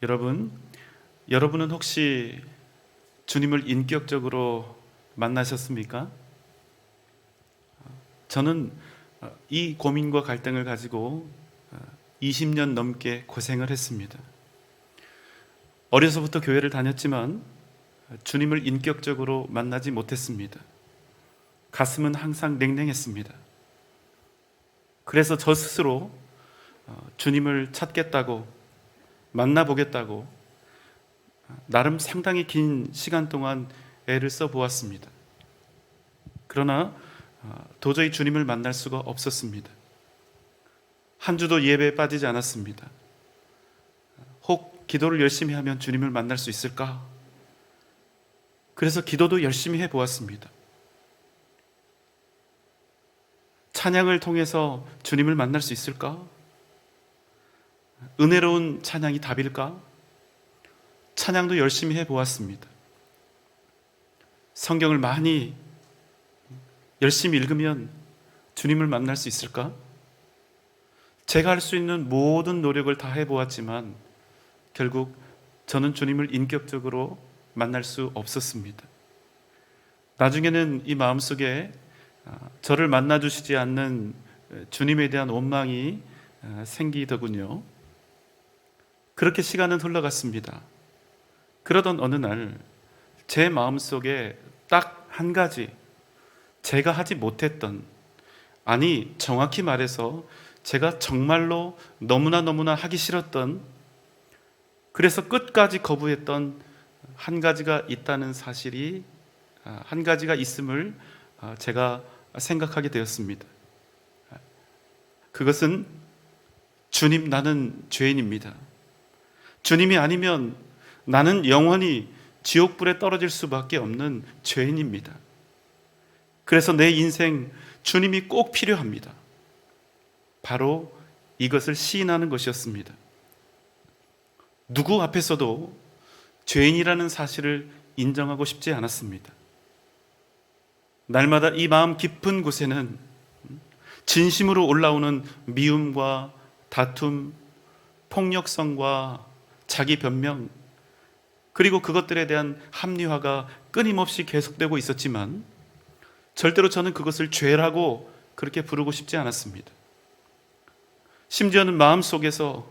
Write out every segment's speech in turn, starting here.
여러분은 혹시 주님을 인격적으로 만나셨습니까? 저는 이 고민과 갈등을 가지고 20년 넘게 고생을 했습니다. 어려서부터 교회를 다녔지만 주님을 인격적으로 만나지 못했습니다. 가슴은 항상 냉랭했습니다. 그래서 저 스스로 주님을 찾겠다고, 만나보겠다고 나름 상당히 긴 시간 동안 애를 써보았습니다. 그러나 도저히 주님을 만날 수가 없었습니다. 한 주도 예배에 빠지지 않았습니다. 혹 기도를 열심히 하면 주님을 만날 수 있을까? 그래서 기도도 열심히 해보았습니다. 찬양을 통해서 주님을 만날 수 있을까? 은혜로운 찬양이 답일까? 찬양도 열심히 해보았습니다. 성경을 많이 열심히 읽으면 주님을 만날 수 있을까? 제가 할 수 있는 모든 노력을 다 해보았지만 결국 저는 주님을 인격적으로 만날 수 없었습니다. 나중에는 이 마음속에 저를 만나주시지 않는 주님에 대한 원망이 생기더군요. 그렇게 시간은 흘러갔습니다. 그러던 어느 날 제 마음속에 딱 한 가지, 제가 하지 못했던, 아니 정확히 말해서 제가 정말로 너무나 하기 싫었던, 그래서 끝까지 거부했던 한 가지가 있다는 사실이, 한 가지가 있음을 제가 생각하게 되었습니다. 그것은 주님, 나는 죄인입니다. 주님이 아니면 나는 영원히 지옥불에 떨어질 수밖에 없는 죄인입니다. 그래서 내 인생 주님이 꼭 필요합니다. 바로 이것을 시인하는 것이었습니다. 누구 앞에서도 죄인이라는 사실을 인정하고 싶지 않았습니다. 날마다 이 마음 깊은 곳에는 진심으로 올라오는 미움과 다툼, 폭력성과 자기 변명, 그리고 그것들에 대한 합리화가 끊임없이 계속되고 있었지만 절대로 저는 그것을 죄라고 그렇게 부르고 싶지 않았습니다. 심지어는 마음속에서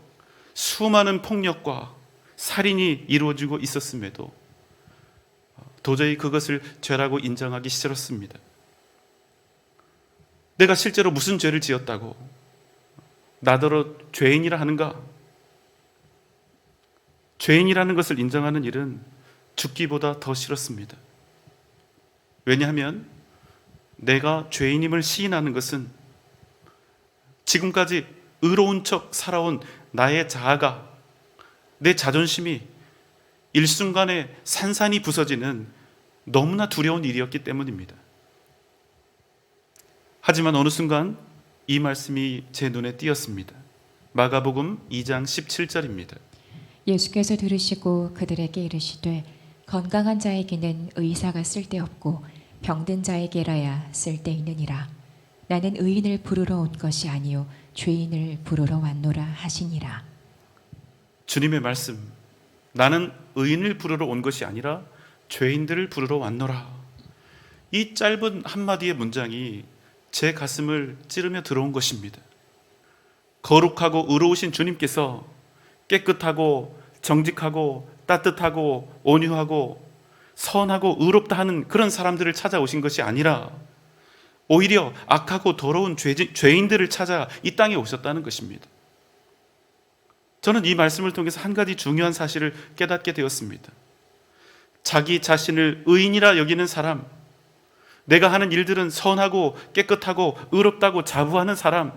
수많은 폭력과 살인이 이루어지고 있었음에도 도저히 그것을 죄라고 인정하기 싫었습니다. 내가 실제로 무슨 죄를 지었다고 나더러 죄인이라 하는가? 죄인이라는 것을 인정하는 일은 죽기보다 더 싫었습니다. 왜냐하면 내가 죄인임을 시인하는 것은 지금까지 의로운 척 살아온 나의 자아가, 내 자존심이 일순간에 산산이 부서지는 너무나 두려운 일이었기 때문입니다. 하지만 어느 순간 이 말씀이 제 눈에 띄었습니다. 마가복음 2장 17절입니다. 예수께서 들으시고 그들에게 이르시되 건강한 자에게는 의사가 쓸데없고 병든 자에게라야 쓸데있느니라. 나는 의인을 부르러 온 것이 아니요 죄인을 부르러 왔노라 하시니라. 주님의 말씀, 나는 의인을 부르러 온 것이 아니라 죄인들을 부르러 왔노라. 이 짧은 한마디의 문장이 제 가슴을 찌르며 들어온 것입니다. 거룩하고 의로우신 주님께서 깨끗하고 정직하고 따뜻하고 온유하고 선하고 의롭다 하는 그런 사람들을 찾아오신 것이 아니라 오히려 악하고 더러운 죄인들을 찾아 이 땅에 오셨다는 것입니다. 저는 이 말씀을 통해서 한 가지 중요한 사실을 깨닫게 되었습니다. 자기 자신을 의인이라 여기는 사람, 내가 하는 일들은 선하고 깨끗하고 의롭다고 자부하는 사람,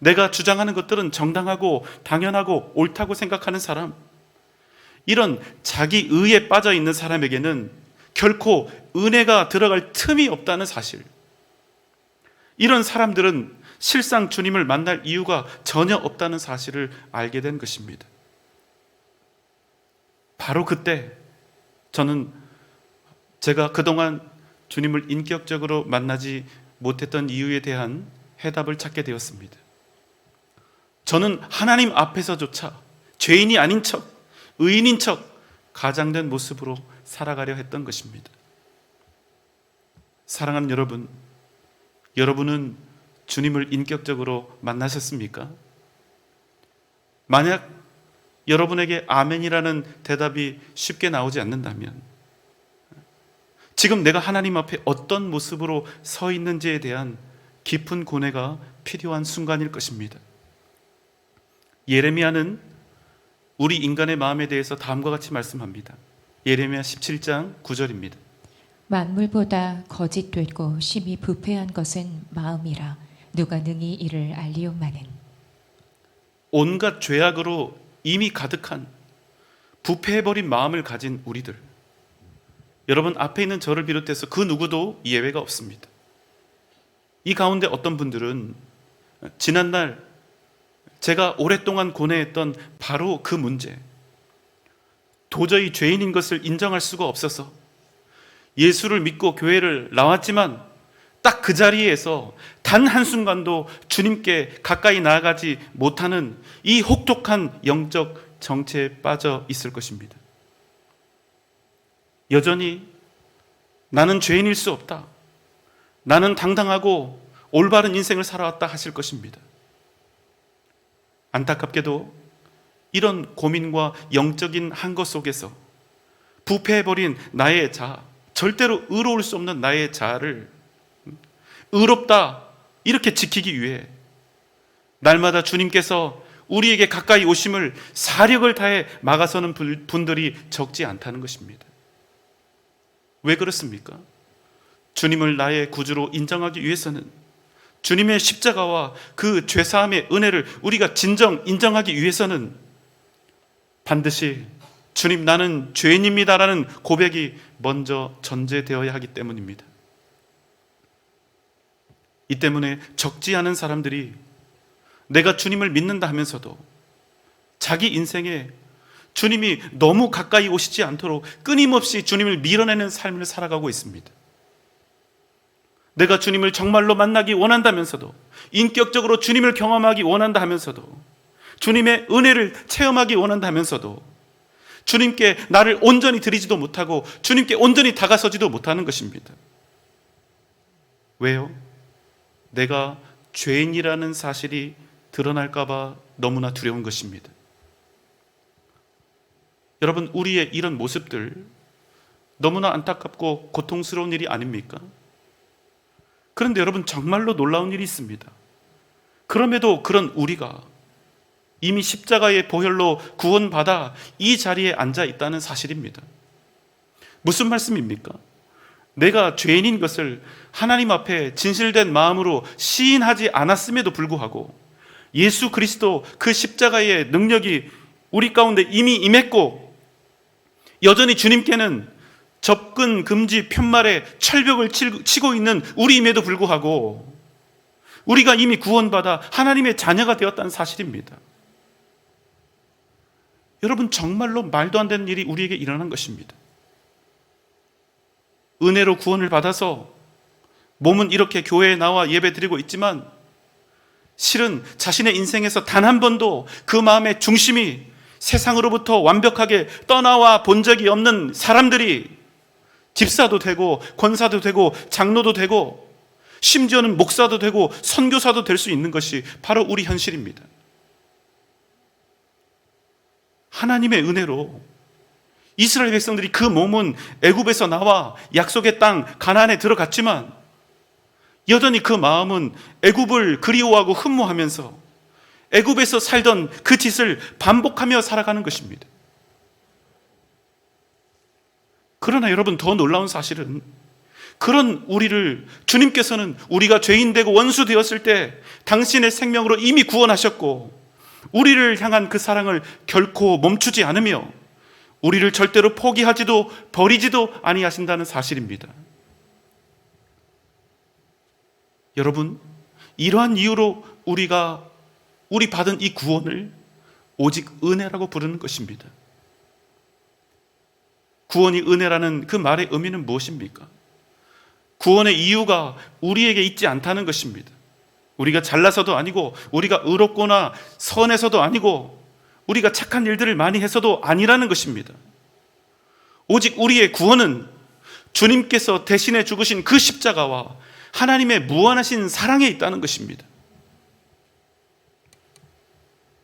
내가 주장하는 것들은 정당하고 당연하고 옳다고 생각하는 사람, 이런 자기 의에 빠져 있는 사람에게는 결코 은혜가 들어갈 틈이 없다는 사실, 이런 사람들은 실상 주님을 만날 이유가 전혀 없다는 사실을 알게 된 것입니다. 바로 그때 저는 제가 그동안 주님을 인격적으로 만나지 못했던 이유에 대한 해답을 찾게 되었습니다. 저는 하나님 앞에서조차 죄인이 아닌 척, 의인인 척 가장된 모습으로 살아가려 했던 것입니다. 사랑하는 여러분, 여러분은 주님을 인격적으로 만나셨습니까? 만약 여러분에게 아멘이라는 대답이 쉽게 나오지 않는다면 지금 내가 하나님 앞에 어떤 모습으로 서 있는지에 대한 깊은 고뇌가 필요한 순간일 것입니다. 예레미야는 우리 인간의 마음에 대해서 다음과 같이 말씀합니다. 예레미야 17장 9절입니다. 만물보다 거짓되고 심히 부패한 것은 마음이라 누가 능히 이를 알리오마는. 온갖 죄악으로 이미 가득한 부패해버린 마음을 가진 우리들, 여러분 앞에 있는 저를 비롯해서 그 누구도 예외가 없습니다. 이 가운데 어떤 분들은 지난날 제가 오랫동안 고뇌했던 바로 그 문제, 도저히 죄인인 것을 인정할 수가 없어서 예수를 믿고 교회를 나왔지만 딱 그 자리에서 단 한순간도 주님께 가까이 나아가지 못하는 이 혹독한 영적 정체에 빠져 있을 것입니다. 여전히 나는 죄인일 수 없다, 나는 당당하고 올바른 인생을 살아왔다 하실 것입니다. 안타깝게도 이런 고민과 영적인 한것 속에서 부패해버린 나의 자아, 절대로 의로울 수 없는 나의 자아를 의롭다 이렇게 지키기 위해 날마다 주님께서 우리에게 가까이 오심을 사력을 다해 막아서는 분들이 적지 않다는 것입니다. 왜 그렇습니까? 주님을 나의 구주로 인정하기 위해서는, 주님의 십자가와 그 죄사함의 은혜를 우리가 진정 인정하기 위해서는 반드시 주님 나는 죄인입니다라는 고백이 먼저 전제되어야 하기 때문입니다. 이 때문에 적지 않은 사람들이 내가 주님을 믿는다 하면서도 자기 인생에 주님이 너무 가까이 오시지 않도록 끊임없이 주님을 밀어내는 삶을 살아가고 있습니다. 내가 주님을 정말로 만나기 원한다면서도, 인격적으로 주님을 경험하기 원한다 하면서도, 주님의 은혜를 체험하기 원한다 하면서도 주님께 나를 온전히 드리지도 못하고 주님께 온전히 다가서지도 못하는 것입니다. 왜요? 내가 죄인이라는 사실이 드러날까 봐 너무나 두려운 것입니다. 여러분, 우리의 이런 모습들 너무나 안타깝고 고통스러운 일이 아닙니까? 그런데 여러분, 정말로 놀라운 일이 있습니다. 그럼에도 그런 우리가 이미 십자가의 보혈로 구원받아 이 자리에 앉아 있다는 사실입니다. 무슨 말씀입니까? 내가 죄인인 것을 하나님 앞에 진실된 마음으로 시인하지 않았음에도 불구하고 예수 그리스도 그 십자가의 능력이 우리 가운데 이미 임했고, 여전히 주님께는 접근 금지 편말에 철벽을 치고 있는 우리임에도 불구하고 우리가 이미 구원받아 하나님의 자녀가 되었다는 사실입니다. 여러분, 정말로 말도 안 되는 일이 우리에게 일어난 것입니다. 은혜로 구원을 받아서 몸은 이렇게 교회에 나와 예배드리고 있지만 실은 자신의 인생에서 단 한 번도 그 마음의 중심이 세상으로부터 완벽하게 떠나와 본 적이 없는 사람들이 집사도 되고 권사도 되고 장로도 되고 심지어는 목사도 되고 선교사도 될 수 있는 것이 바로 우리 현실입니다. 하나님의 은혜로 이스라엘 백성들이 그 몸은 애굽에서 나와 약속의 땅 가나안에 들어갔지만 여전히 그 마음은 애굽을 그리워하고 흠모하면서 애굽에서 살던 그 짓을 반복하며 살아가는 것입니다. 그러나 여러분, 더 놀라운 사실은 그런 우리를 주님께서는 우리가 죄인 되고 원수 되었을 때 당신의 생명으로 이미 구원하셨고 우리를 향한 그 사랑을 결코 멈추지 않으며 우리를 절대로 포기하지도 버리지도 아니하신다는 사실입니다. 여러분, 이러한 이유로 우리 받은 이 구원을 오직 은혜라고 부르는 것입니다. 구원이 은혜라는 그 말의 의미는 무엇입니까? 구원의 이유가 우리에게 있지 않다는 것입니다. 우리가 잘나서도 아니고 우리가 의롭거나 선해서도 아니고 우리가 착한 일들을 많이 해서도 아니라는 것입니다. 오직 우리의 구원은 주님께서 대신해 죽으신 그 십자가와 하나님의 무한하신 사랑에 있다는 것입니다.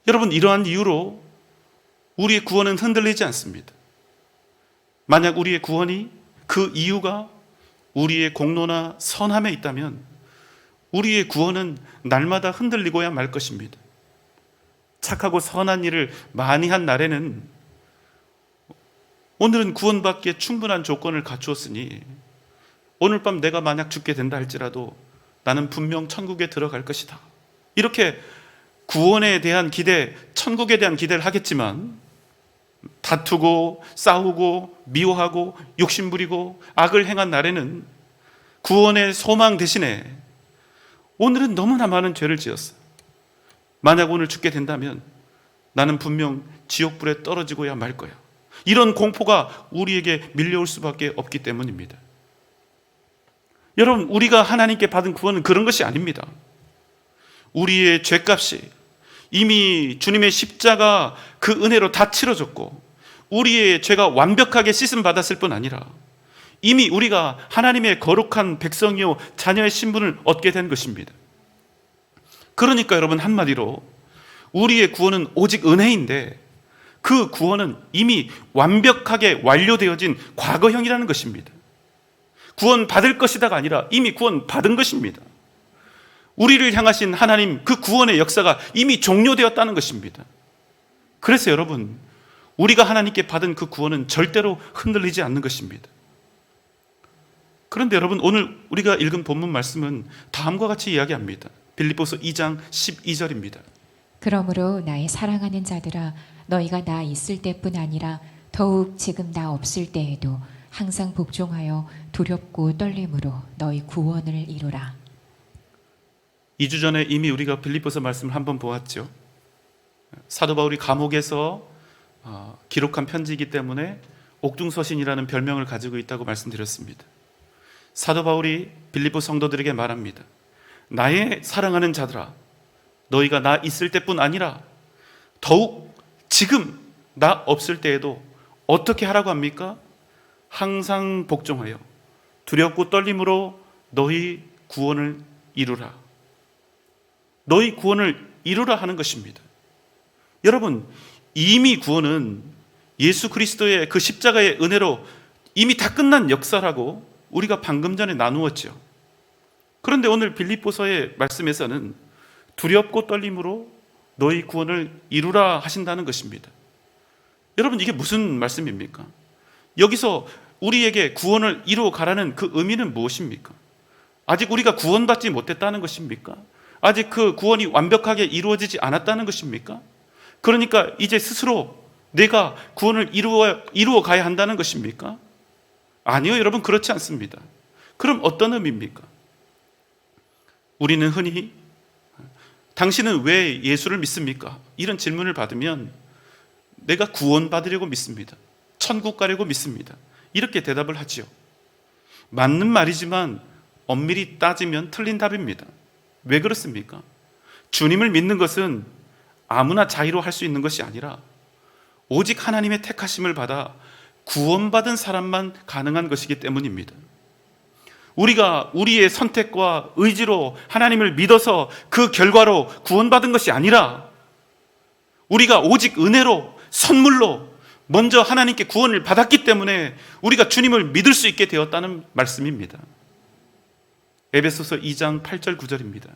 여러분, 이러한 이유로 우리의 구원은 흔들리지 않습니다. 만약 우리의 구원이 그 이유가 우리의 공로나 선함에 있다면 우리의 구원은 날마다 흔들리고야 말 것입니다. 착하고 선한 일을 많이 한 날에는 오늘은 구원받기에 충분한 조건을 갖추었으니 오늘 밤 내가 만약 죽게 된다 할지라도 나는 분명 천국에 들어갈 것이다. 이렇게 구원에 대한 기대, 천국에 대한 기대를 하겠지만 다투고 싸우고 미워하고 욕심부리고 악을 행한 날에는 구원의 소망 대신에 오늘은 너무나 많은 죄를 지었어. 만약 오늘 죽게 된다면 나는 분명 지옥불에 떨어지고야 말 거야. 이런 공포가 우리에게 밀려올 수밖에 없기 때문입니다. 여러분, 우리가 하나님께 받은 구원은 그런 것이 아닙니다. 우리의 죄값이 이미 주님의 십자가 그 은혜로 다 치러졌고 우리의 죄가 완벽하게 씻음 받았을 뿐 아니라 이미 우리가 하나님의 거룩한 백성이요 자녀의 신분을 얻게 된 것입니다. 그러니까 여러분, 한마디로 우리의 구원은 오직 은혜인데 그 구원은 이미 완벽하게 완료되어진 과거형이라는 것입니다. 구원 받을 것이다가 아니라 이미 구원 받은 것입니다. 우리를 향하신 하나님 그 구원의 역사가 이미 종료되었다는 것입니다. 그래서 여러분, 우리가 하나님께 받은 그 구원은 절대로 흔들리지 않는 것입니다. 그런데 여러분, 오늘 우리가 읽은 본문 말씀은 다음과 같이 이야기합니다. 빌립보서 2장 12절입니다. 그러므로 나의 사랑하는 자들아, 너희가 나 있을 때뿐 아니라 더욱 지금 나 없을 때에도 항상 복종하여 두렵고 떨림으로 너희 구원을 이루라. 2주 전에 이미 우리가 빌립보서 말씀을 한번 보았죠. 사도 바울이 감옥에서 기록한 편지이기 때문에 옥중서신이라는 별명을 가지고 있다고 말씀드렸습니다. 사도 바울이 빌립보 성도들에게 말합니다. 나의 사랑하는 자들아, 너희가 나 있을 때뿐 아니라 더욱 지금 나 없을 때에도 어떻게 하라고 합니까? 항상 복종하여 두렵고 떨림으로 너희 구원을 이루라. 너희 구원을 이루라 하는 것입니다. 여러분, 이미 구원은 예수 그리스도의 그 십자가의 은혜로 이미 다 끝난 역사라고 우리가 방금 전에 나누었죠. 그런데 오늘 빌립보서의 말씀에서는 두렵고 떨림으로 너희 구원을 이루라 하신다는 것입니다. 여러분, 이게 무슨 말씀입니까? 여기서 우리에게 구원을 이루어 가라는 그 의미는 무엇입니까? 아직 우리가 구원받지 못했다는 것입니까? 아직 그 구원이 완벽하게 이루어지지 않았다는 것입니까? 그러니까 이제 스스로 내가 구원을 이루어 가야 한다는 것입니까? 아니요, 여러분, 그렇지 않습니다. 그럼 어떤 의미입니까? 우리는 흔히 당신은 왜 예수를 믿습니까? 이런 질문을 받으면 내가 구원받으려고 믿습니다. 천국 가려고 믿습니다. 이렇게 대답을 하지요. 맞는 말이지만 엄밀히 따지면 틀린 답입니다. 왜 그렇습니까? 주님을 믿는 것은 아무나 자의로 할 수 있는 것이 아니라 오직 하나님의 택하심을 받아 구원받은 사람만 가능한 것이기 때문입니다. 우리가 우리의 선택과 의지로 하나님을 믿어서 그 결과로 구원받은 것이 아니라 우리가 오직 은혜로 선물로 먼저 하나님께 구원을 받았기 때문에 우리가 주님을 믿을 수 있게 되었다는 말씀입니다. 에베소서 2장 8절 9절입니다.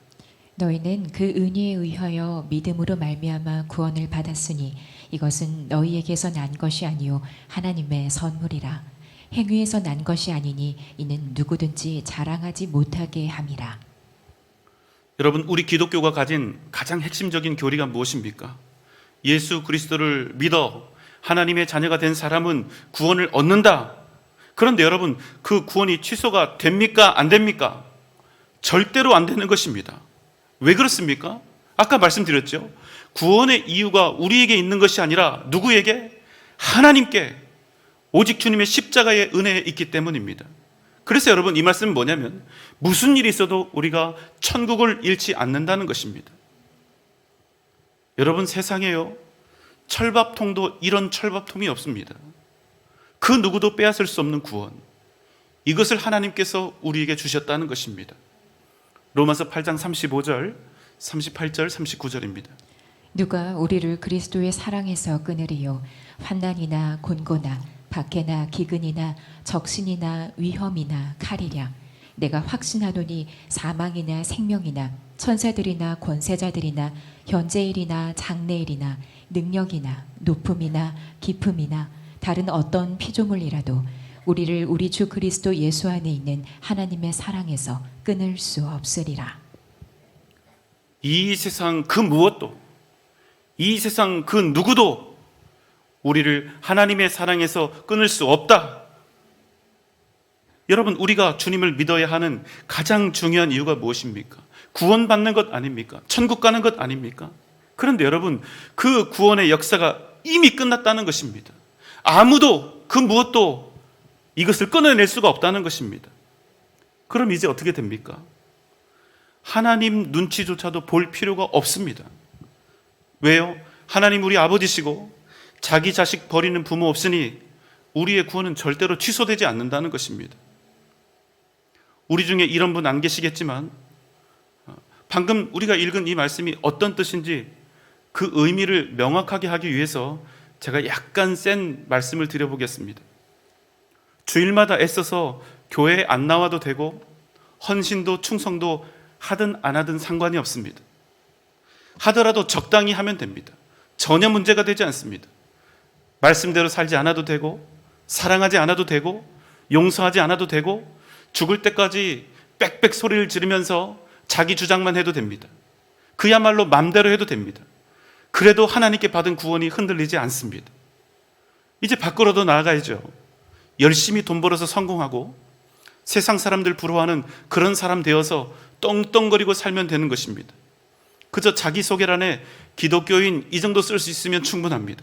너희는 그 은혜에 의하여 믿음으로 말미암아 구원을 받았으니 이것은 너희에게서 난 것이 아니요 하나님의 선물이라. 행위에서 난 것이 아니니 이는 누구든지 자랑하지 못하게 함이라. 여러분, 우리 기독교가 가진 가장 핵심적인 교리가 무엇입니까? 예수 그리스도를 믿어 하나님의 자녀가 된 사람은 구원을 얻는다. 그런데 여러분, 그 구원이 취소가 됩니까? 안 됩니까? 절대로 안 되는 것입니다. 왜 그렇습니까? 아까 말씀드렸죠. 구원의 이유가 우리에게 있는 것이 아니라 누구에게? 하나님께, 오직 주님의 십자가의 은혜에 있기 때문입니다. 그래서 여러분, 이 말씀은 뭐냐면 무슨 일이 있어도 우리가 천국을 잃지 않는다는 것입니다. 여러분, 세상에요, 철밥통도 이런 철밥통이 없습니다. 그 누구도 빼앗을 수 없는 구원, 이것을 하나님께서 우리에게 주셨다는 것입니다. 로마서 8장 35절, 38절, 39절입니다. 누가 우리를 그리스도의 사랑에서 끊으리요? 환난이나 곤고나 박해나 기근이나 적신이나 위험이나 칼이랴. 내가 확신하노니 사망이나 생명이나 천사들이나 권세자들이나 현재일이나 장래일이나 능력이나 높음이나 깊음이나 다른 어떤 피조물이라도 우리를 우리 주 그리스도 예수 안에 있는 하나님의 사랑에서 끊을 수 없으리라. 이 세상 그 무엇도, 이 세상 그 누구도 우리를 하나님의 사랑에서 끊을 수 없다. 여러분, 우리가 주님을 믿어야 하는 가장 중요한 이유가 무엇입니까? 구원받는 것 아닙니까? 천국 가는 것 아닙니까? 그런데 여러분, 그 구원의 역사가 이미 끝났다는 것입니다. 아무도 그 무엇도 이것을 끊어낼 수가 없다는 것입니다. 그럼 이제 어떻게 됩니까? 하나님 눈치조차도 볼 필요가 없습니다. 왜요? 하나님 우리 아버지시고 자기 자식 버리는 부모 없으니 우리의 구원은 절대로 취소되지 않는다는 것입니다. 우리 중에 이런 분 안 계시겠지만 방금 우리가 읽은 이 말씀이 어떤 뜻인지 그 의미를 명확하게 하기 위해서 제가 약간 센 말씀을 드려보겠습니다. 주일마다 애써서 교회에 안 나와도 되고 헌신도 충성도 하든 안 하든 상관이 없습니다. 하더라도 적당히 하면 됩니다. 전혀 문제가 되지 않습니다. 말씀대로 살지 않아도 되고 사랑하지 않아도 되고 용서하지 않아도 되고 죽을 때까지 빽빽 소리를 지르면서 자기 주장만 해도 됩니다. 그야말로 맘대로 해도 됩니다. 그래도 하나님께 받은 구원이 흔들리지 않습니다. 이제 밖으로도 나아가야죠. 열심히 돈 벌어서 성공하고 세상 사람들 부러워하는 그런 사람 되어서 떵떵거리고 살면 되는 것입니다. 그저 자기소개란에 기독교인 이 정도 쓸 수 있으면 충분합니다.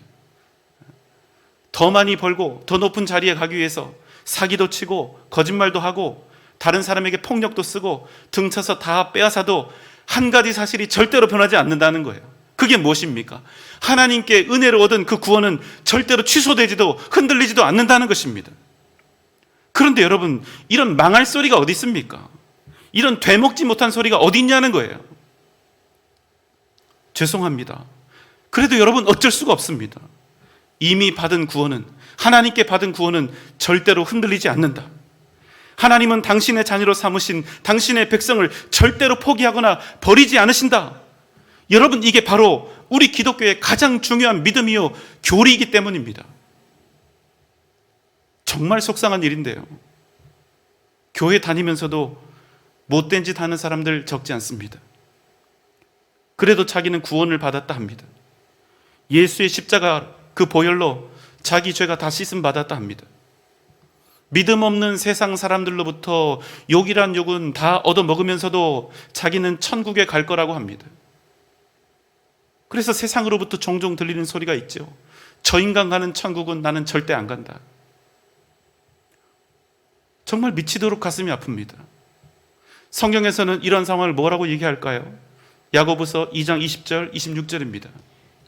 더 많이 벌고 더 높은 자리에 가기 위해서 사기도 치고 거짓말도 하고 다른 사람에게 폭력도 쓰고 등쳐서 다 빼앗아도 한 가지 사실이 절대로 변하지 않는다는 거예요. 그게 무엇입니까? 하나님께 은혜로 얻은 그 구원은 절대로 취소되지도 흔들리지도 않는다는 것입니다. 그런데 여러분, 이런 망할 소리가 어디 있습니까? 이런 되먹지 못한 소리가 어디 있냐는 거예요. 죄송합니다. 그래도 여러분 어쩔 수가 없습니다. 이미 받은 구원은, 하나님께 받은 구원은 절대로 흔들리지 않는다. 하나님은 당신의 자녀로 삼으신 당신의 백성을 절대로 포기하거나 버리지 않으신다. 여러분, 이게 바로 우리 기독교의 가장 중요한 믿음이요 교리이기 때문입니다. 정말 속상한 일인데요, 교회 다니면서도 못된 짓 하는 사람들 적지 않습니다. 그래도 자기는 구원을 받았다 합니다. 예수의 십자가 그 보혈로 자기 죄가 다 씻음 받았다 합니다. 믿음 없는 세상 사람들로부터 욕이란 욕은 다 얻어먹으면서도 자기는 천국에 갈 거라고 합니다. 그래서 세상으로부터 종종 들리는 소리가 있죠. 저 인간 가는 천국은 나는 절대 안 간다. 정말 미치도록 가슴이 아픕니다. 성경에서는 이런 상황을 뭐라고 얘기할까요? 야고보서 2장 20절, 26절입니다.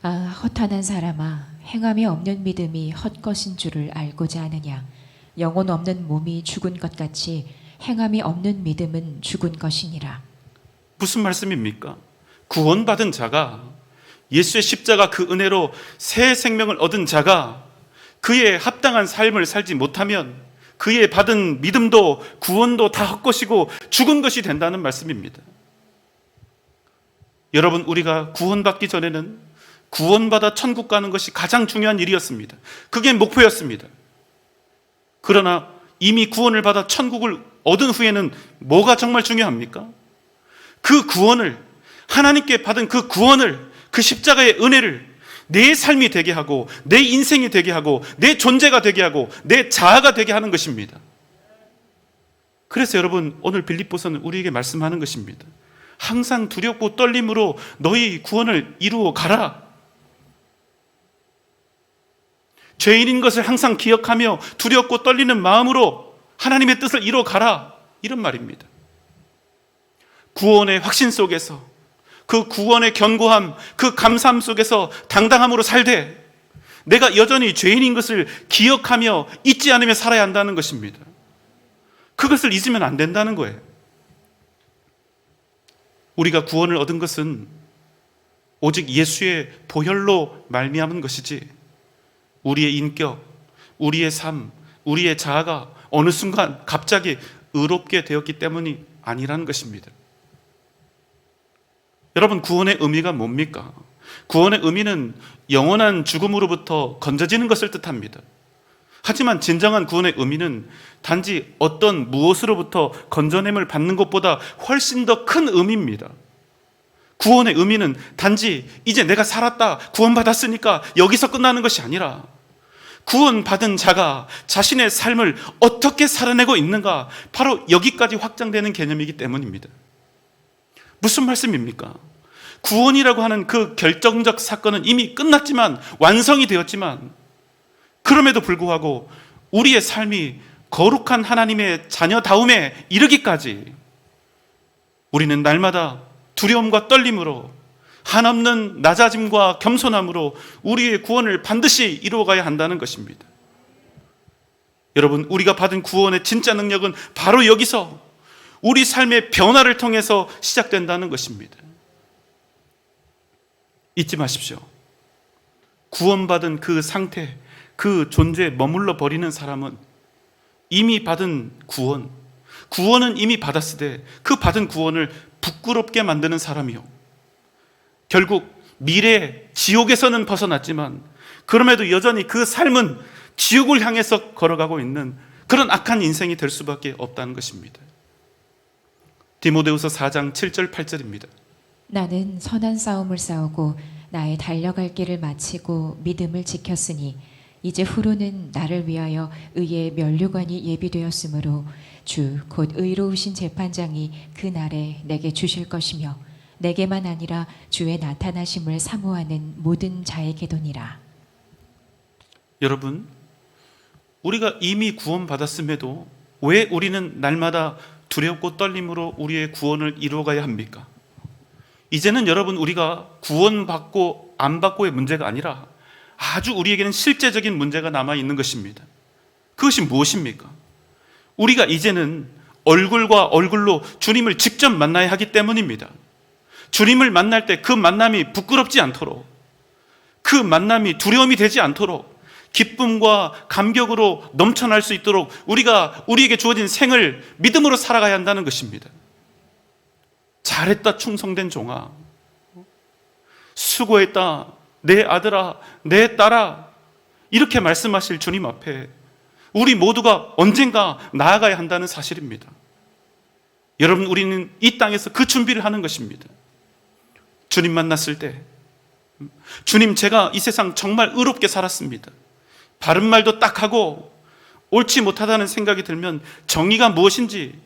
아, 허탄한 사람아, 행함이 없는 믿음이 헛것인 줄을 알고자 하느냐? 영혼 없는 몸이 죽은 것 같이 행함이 없는 믿음은 죽은 것이니라. 무슨 말씀입니까? 구원받은 자가, 예수의 십자가 그 은혜로 새 생명을 얻은 자가 그의 합당한 삶을 살지 못하면 그의 받은 믿음도 구원도 다 헛것이고 죽은 것이 된다는 말씀입니다. 여러분, 우리가 구원받기 전에는 구원받아 천국 가는 것이 가장 중요한 일이었습니다. 그게 목표였습니다. 그러나 이미 구원을 받아 천국을 얻은 후에는 뭐가 정말 중요합니까? 그 구원을, 하나님께 받은 그 구원을, 그 십자가의 은혜를 내 삶이 되게 하고 내 인생이 되게 하고 내 존재가 되게 하고 내 자아가 되게 하는 것입니다. 그래서 여러분, 오늘 빌립보서는 우리에게 말씀하는 것입니다. 항상 두렵고 떨림으로 너희 구원을 이루어 가라. 죄인인 것을 항상 기억하며 두렵고 떨리는 마음으로 하나님의 뜻을 이루어 가라, 이런 말입니다. 구원의 확신 속에서, 그 구원의 견고함, 그 감사함 속에서 당당함으로 살되 내가 여전히 죄인인 것을 기억하며 잊지 않으며 살아야 한다는 것입니다. 그것을 잊으면 안 된다는 거예요. 우리가 구원을 얻은 것은 오직 예수의 보혈로 말미암은 것이지 우리의 인격, 우리의 삶, 우리의 자아가 어느 순간 갑자기 의롭게 되었기 때문이 아니라는 것입니다. 여러분, 구원의 의미가 뭡니까? 구원의 의미는 영원한 죽음으로부터 건져지는 것을 뜻합니다. 하지만 진정한 구원의 의미는 단지 어떤 무엇으로부터 건져냄을 받는 것보다 훨씬 더 큰 의미입니다. 구원의 의미는 단지 이제 내가 살았다, 구원받았으니까 여기서 끝나는 것이 아니라 구원받은 자가 자신의 삶을 어떻게 살아내고 있는가, 바로 여기까지 확장되는 개념이기 때문입니다. 무슨 말씀입니까? 구원이라고 하는 그 결정적 사건은 이미 끝났지만, 완성이 되었지만, 그럼에도 불구하고 우리의 삶이 거룩한 하나님의 자녀다움에 이르기까지 우리는 날마다 두려움과 떨림으로, 한없는 낮아짐과 겸손함으로 우리의 구원을 반드시 이루어가야 한다는 것입니다. 여러분, 우리가 받은 구원의 진짜 능력은 바로 여기서 우리 삶의 변화를 통해서 시작된다는 것입니다. 잊지 마십시오. 구원받은 그 상태, 그 존재에 머물러 버리는 사람은 이미 받은 구원은 이미 받았으되 그 받은 구원을 부끄럽게 만드는 사람이요, 결국 미래 지옥에서는 벗어났지만 그럼에도 여전히 그 삶은 지옥을 향해서 걸어가고 있는 그런 악한 인생이 될 수밖에 없다는 것입니다. 디모데후서 4장 7절 8절입니다. 나는 선한 싸움을 싸우고 나의 달려갈 길을 마치고 믿음을 지켰으니 이제 후로는 나를 위하여 의의 면류관이 예비되었으므로 주 곧 의로우신 재판장이 그 날에 내게 주실 것이며 내게만 아니라 주의 나타나심을 사모하는 모든 자에게도니라. 여러분, 우리가 이미 구원받았음에도 왜 우리는 날마다 두렵고 떨림으로 우리의 구원을 이루어가야 합니까? 이제는 여러분, 우리가 구원받고 안 받고의 문제가 아니라 아주 우리에게는 실제적인 문제가 남아있는 것입니다. 그것이 무엇입니까? 우리가 이제는 얼굴과 얼굴로 주님을 직접 만나야 하기 때문입니다. 주님을 만날 때 그 만남이 부끄럽지 않도록, 그 만남이 두려움이 되지 않도록 기쁨과 감격으로 넘쳐날 수 있도록 우리에게 주어진 생을 믿음으로 살아가야 한다는 것입니다. 잘했다 충성된 종아, 수고했다 내 아들아 내 딸아, 이렇게 말씀하실 주님 앞에 우리 모두가 언젠가 나아가야 한다는 사실입니다. 여러분, 우리는 이 땅에서 그 준비를 하는 것입니다. 주님 만났을 때, 주님, 제가 이 세상 정말 의롭게 살았습니다, 바른 말도 딱 하고 옳지 못하다는 생각이 들면 정의가 무엇인지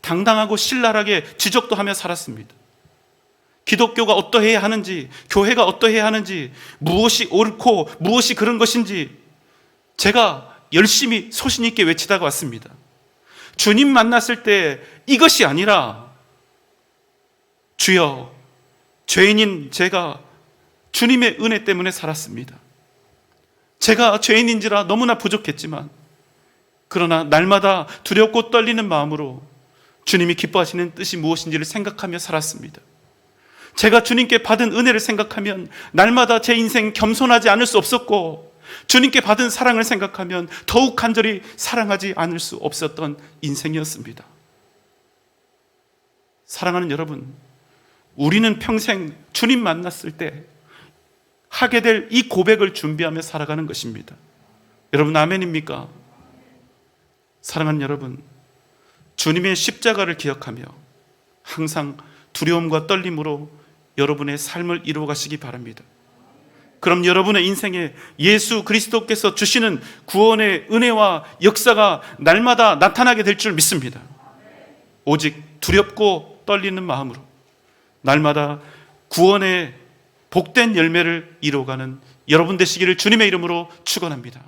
당당하고 신랄하게 지적도 하며 살았습니다. 기독교가 어떠해야 하는지, 교회가 어떠해야 하는지, 무엇이 옳고 무엇이 그런 것인지 제가 열심히 소신 있게 외치다가 왔습니다. 주님 만났을 때 이것이 아니라, 주여, 죄인인 제가 주님의 은혜 때문에 살았습니다. 제가 죄인인지라 너무나 부족했지만, 그러나 날마다 두렵고 떨리는 마음으로 주님이 기뻐하시는 뜻이 무엇인지를 생각하며 살았습니다. 제가 주님께 받은 은혜를 생각하면 날마다 제 인생 겸손하지 않을 수 없었고, 주님께 받은 사랑을 생각하면 더욱 간절히 사랑하지 않을 수 없었던 인생이었습니다. 사랑하는 여러분, 우리는 평생 주님 만났을 때 하게 될 이 고백을 준비하며 살아가는 것입니다. 여러분, 아멘입니까? 사랑하는 여러분, 주님의 십자가를 기억하며 항상 두려움과 떨림으로 여러분의 삶을 이루어 가시기 바랍니다. 그럼 여러분의 인생에 예수 그리스도께서 주시는 구원의 은혜와 역사가 날마다 나타나게 될 줄 믿습니다. 오직 두렵고 떨리는 마음으로 날마다 구원의 복된 열매를 이루어가는 여러분 되시기를 주님의 이름으로 축원합니다.